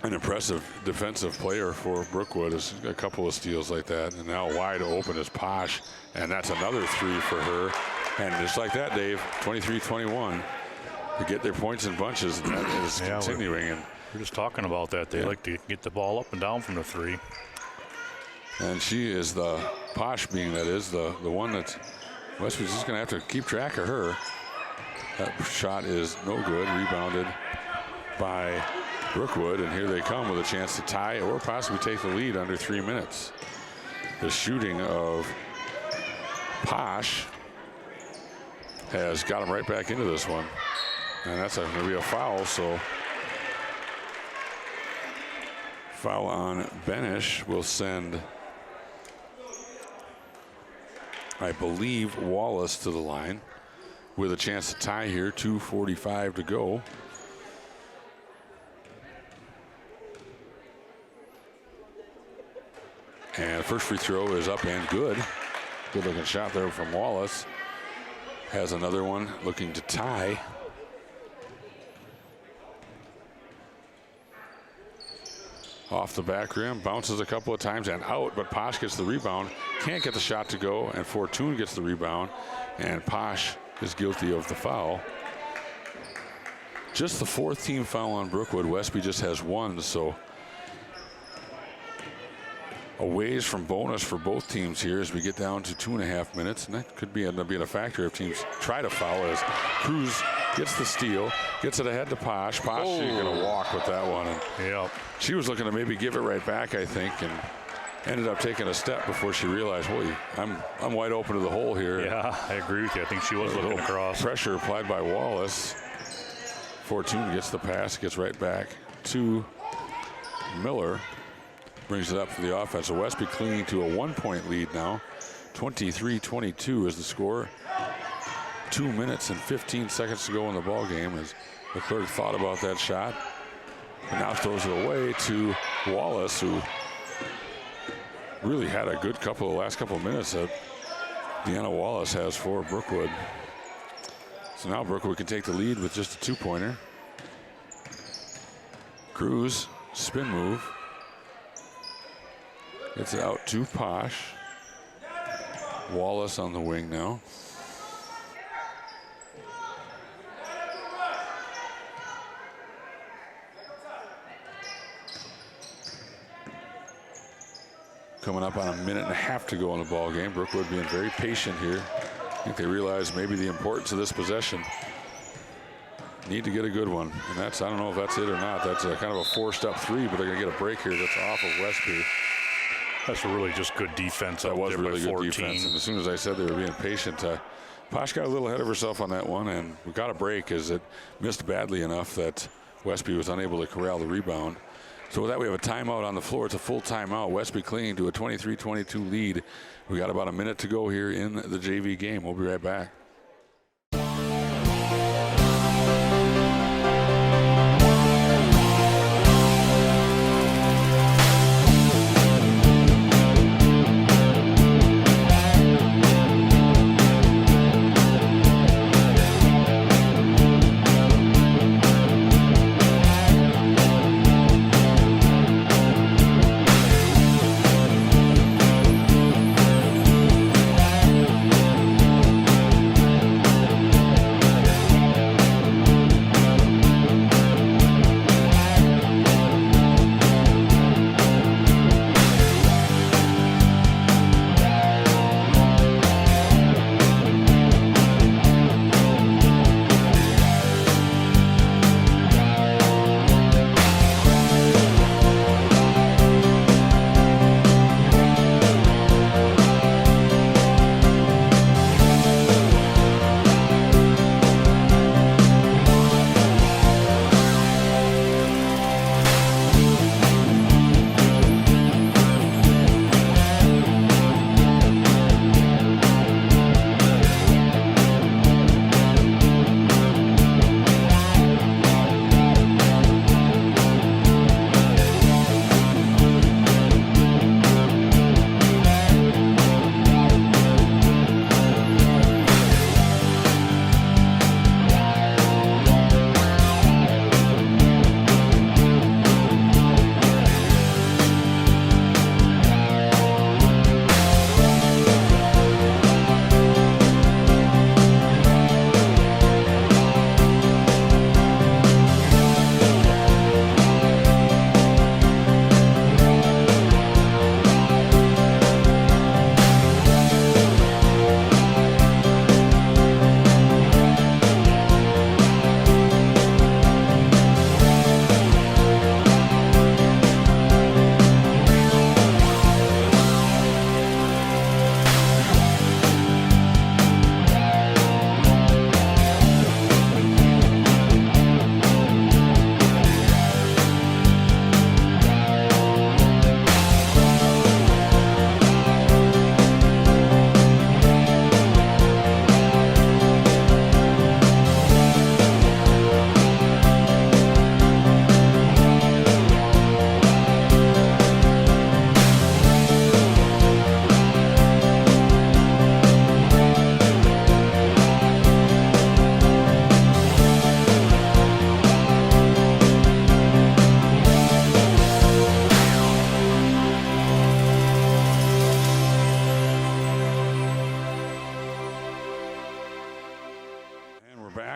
an impressive defensive player for Brookwood. There's a couple of steals like that. And now wide open is Posh. And that's another 3 for her. And just like that, Dave, 23-21. To get their points in bunches, and that is continuing. And
we're just talking about that. They like to get the ball up and down from the 3.
And she is the Posh being that is the one that Westby's just going to have to keep track of her. That shot is no good. Rebounded by Brookwood, and here they come with a chance to tie or possibly take the lead under 3 minutes. The shooting of Posh has got him right back into this one. And that's going to be a foul, so foul on Benish will send, I believe, Wallace to the line with a chance to tie here. 2:45 to go. And the first free throw is up and good. Good looking shot there from Wallace. Has another one looking to tie. Off the back rim, bounces a couple of times and out, but Posh gets the rebound. Can't get the shot to go, and Fortune gets the rebound, and Posh is guilty of the foul. Just the 4th team foul on Brookwood. Westby just has 1, so a ways from bonus for both teams here as we get down to 2.5 minutes, and that could end up being a factor if teams try to foul as Cruz gets the steal, gets it ahead to Posh. Posh is going to walk with that one. And she was looking to maybe give it right back, I think, and ended up taking a step before she realized, holy, I'm wide open to the hole here.
Yeah, I agree with you. I think she was looking across.
Pressure applied by Wallace. Fortune gets the pass, gets right back to Miller. Brings it up for the offense. So Westby clinging to a 1-point lead now. 23-22 is the score. 2 minutes and 15 seconds to go in the ball game as Leclerc thought about that shot. And now throws it away to Wallace, who really had a good last couple of minutes that Deanna Wallace has for Brookwood. So now Brookwood can take the lead with just a 2-pointer. Cruz, spin move. Gets it out to Posh. Wallace on the wing now. Coming up on a minute and a half to go in the ball game. Brookwood being very patient here. I think they realize maybe the importance of this possession. Need to get a good one, and that's, I don't know if that's it or not. That's a kind of a forced up three, but they're going to get a break here. That's off of Westby.
That's really just good defense.
That was really good defense. And as soon as I said they were being patient, Posh got a little ahead of herself on that one, and we got a break as it missed badly enough that Westby was unable to corral the rebound. So with that, we have a timeout on the floor. It's a full timeout. Westby clinging to a 23-22 lead. We got about a minute to go here in the JV game. We'll be right back.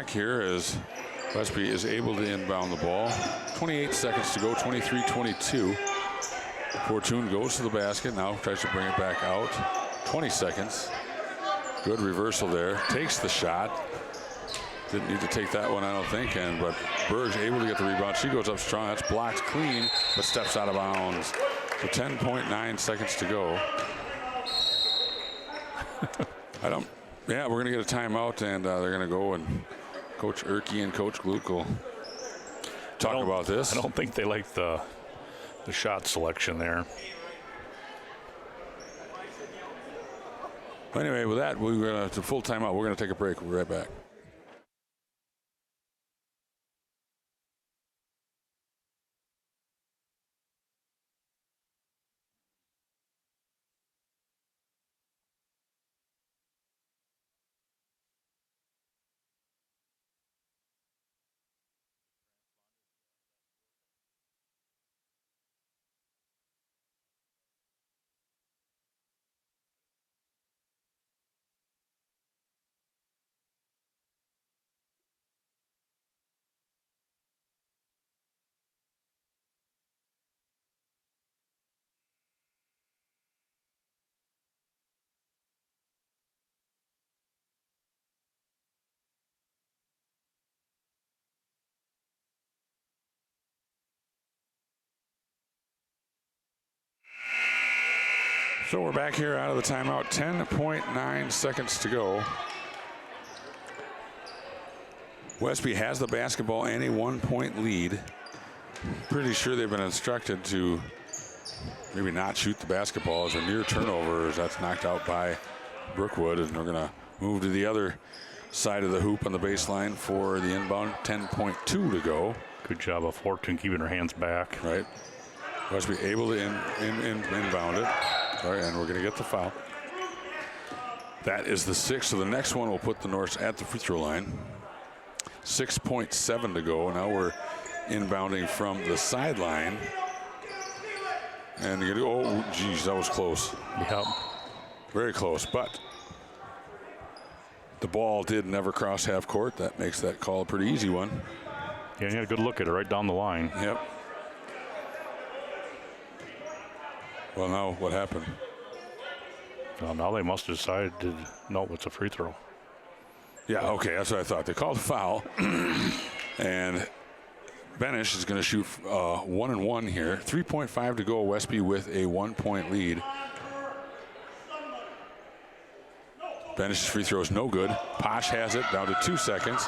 Here as Westby is able to inbound the ball. 28 seconds to go, 23-22. Fortune goes to the basket, now tries to bring it back out. 20 seconds. Good reversal there, takes the shot. Didn't need to take that one, I don't think, but Berg's able to get the rebound. She goes up strong, that's blocked clean, but steps out of bounds. So 10.9 seconds to go. Yeah, we're gonna get a timeout, and they're gonna go, and Coach Erke and Coach Gluck will talk about this.
I don't think they like the shot selection there.
Anyway, with that, we're going to full timeout. We're going to take a break. We'll be right back. So we're back here out of the timeout. 10.9 seconds to go. Westby has the basketball and a 1-point lead. Pretty sure they've been instructed to maybe not shoot the basketball as a near turnover as that's knocked out by Brookwood, and we're going to move to the other side of the hoop on the baseline for the inbound. 10.2 to go.
Good job of Fortune keeping her hands back.
Right. Westby able to inbound it. Sorry, and we're going to get the foul. That is the 6th, so the next one will put the Norse at the free throw line. 6.7 to go. Now we're inbounding from the sideline. And you go, oh, geez, that was close.
Yep.
Very close, but the ball did never cross half court. That makes that call a pretty easy one.
Yeah, you had a good look at it right down the line.
Yep. Well, now what happened?
Well, now they must have decided to, no, it's a free throw.
Yeah, okay, that's what I thought. They called a foul, and Benish is going to shoot 1 and 1 here. 3.5 to go. Westby with a 1-point lead. Benish's free throw is no good. Posh has it down to 2 seconds.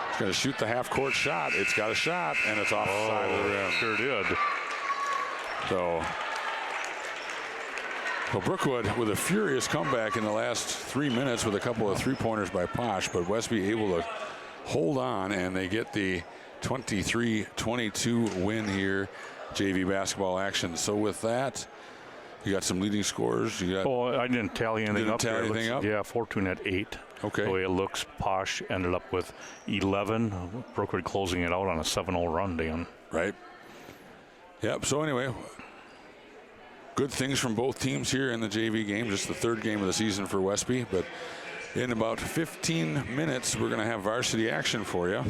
He's going to shoot the half-court shot. It's got a shot, and it's off the side of the rim.
Sure did.
So, well, Brookwood with a furious comeback in the last 3 minutes with a couple of three-pointers by Posh, but Westby able to hold on, and they get the 23-22 win here, JV basketball action. So with that, you got some leading scorers. You got.
Oh, I didn't tally anything up.
Tally anything up?
Yeah, Fortune had 8.
Okay.
The way it looks, Posh ended up with 11. Brookwood closing it out on a 7-0 run, Dan.
Right. Yep. So anyway, good things from both teams here in the JV game. Just the 3rd game of the season for Westby, but in about 15 minutes, we're going to have varsity action for you.